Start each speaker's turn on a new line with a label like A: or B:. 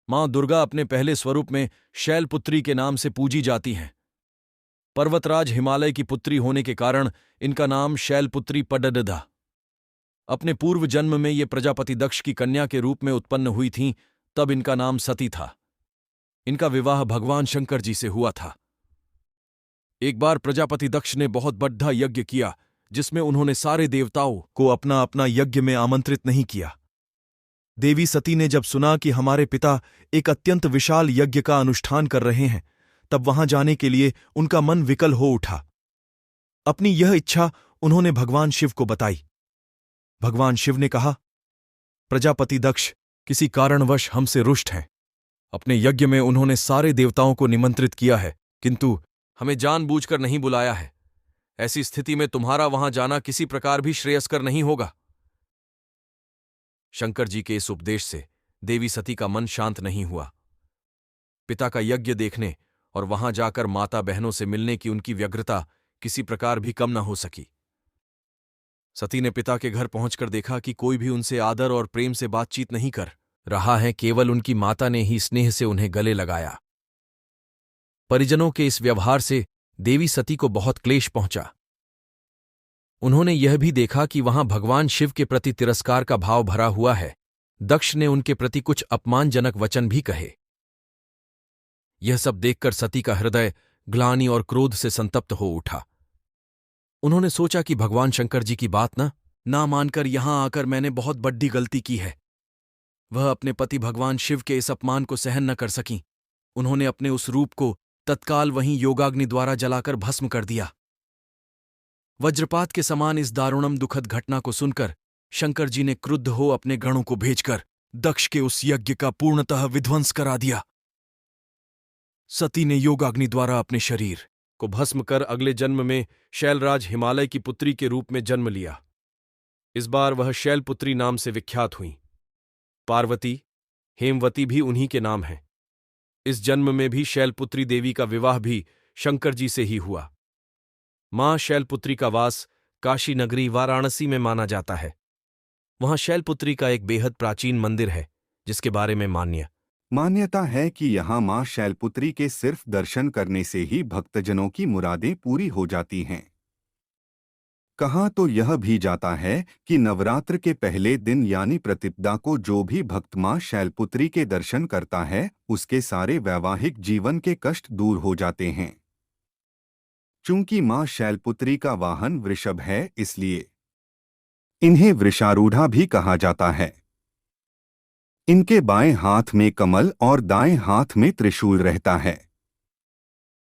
A: मां दुर्गा अपने पहले स्वरूप में शैलपुत्री के नाम से पूजी जाती हैं। पर्वतराज हिमालय की पुत्री होने के कारण इनका नाम शैलपुत्री पडडदा। अपने पूर्व जन्म में ये प्रजापति दक्ष की कन्या के रूप में उत्पन्न हुई थीं, तब इनका नाम सती था। इनका विवाह भगवान शंकर जी से हुआ था। एक बार प्रजापति दक्ष ने बहुत बड़ा यज्ञ किया, जिसमें उन्होंने सारे देवताओं को अपना अपना यज्ञ में आमंत्रित नहीं किया। देवी सती ने जब सुना कि हमारे पिता एक अत्यंत विशाल यज्ञ का अनुष्ठान कर रहे हैं, तब वहां जाने के लिए उनका मन विकल हो उठा। अपनी यह इच्छा उन्होंने भगवान शिव को बताई। भगवान शिव ने कहा, प्रजापति दक्ष किसी कारणवश हमसे रुष्ट हैं। अपने यज्ञ में उन्होंने सारे देवताओं को निमंत्रित किया है, किंतु हमें जानबूझकर नहीं बुलाया है। ऐसी स्थिति में तुम्हारा वहां जाना किसी प्रकार भी श्रेयस्कर नहीं होगा। शंकर जी के इस उपदेश से देवी सती का मन शांत नहीं हुआ। पिता का यज्ञ देखने और वहां जाकर माता बहनों से मिलने की उनकी व्यग्रता किसी प्रकार भी कम न हो सकी। सती ने पिता के घर पहुंचकर देखा कि कोई भी उनसे आदर और प्रेम से बातचीत नहीं कर रहा है, केवल उनकी माता ने ही स्नेह से उन्हें गले लगाया। परिजनों के इस व्यवहार से देवी सती को बहुत क्लेश पहुंचा। उन्होंने यह भी देखा कि वहां भगवान शिव के प्रति तिरस्कार का भाव भरा हुआ है। दक्ष ने उनके प्रति कुछ अपमानजनक वचन भी कहे। यह सब देखकर सती का हृदय ग्लानि और क्रोध से संतप्त हो उठा। उन्होंने सोचा कि भगवान शंकर जी की बात ना मानकर यहां आकर मैंने बहुत बड़ी गलती की है। वह अपने पति भगवान शिव के इस अपमान को सहन न कर सकीं। उन्होंने अपने उस रूप को तत्काल वहीं योगाग्नि द्वारा जलाकर भस्म कर दिया। वज्रपात के समान इस दारुणम दुखद घटना को सुनकर शंकर जी ने क्रुद्ध हो अपने गणों को भेजकर दक्ष के उस यज्ञ का पूर्णतः विध्वंस करा दिया। सती ने योगाग्नि द्वारा अपने शरीर को भस्म कर अगले जन्म में शैलराज हिमालय की पुत्री के रूप में जन्म लिया। इस बार वह शैलपुत्री नाम से विख्यात हुई। पार्वती, हेमवती भी उन्हीं के नाम हैं। इस जन्म में भी शैलपुत्री देवी का विवाह भी शंकर जी से ही हुआ। मां शैलपुत्री का वास काशी नगरी वाराणसी में माना जाता है। वहां शैलपुत्री का एक बेहद प्राचीन मंदिर है, जिसके बारे में
B: मान्यता है कि यहाँ मां शैलपुत्री के सिर्फ दर्शन करने से ही भक्तजनों की मुरादें पूरी हो जाती हैं। कहा तो यह भी जाता है कि नवरात्र के पहले दिन यानी प्रतिपदा को जो भी भक्त मां शैलपुत्री के दर्शन करता है, उसके सारे वैवाहिक जीवन के कष्ट दूर हो जाते हैं। चूंकि मां शैलपुत्री का वाहन वृषभ है, इसलिए इन्हें वृषारूढ़ा भी कहा जाता है। इनके बाएं हाथ में कमल और दाएं हाथ में त्रिशूल रहता है।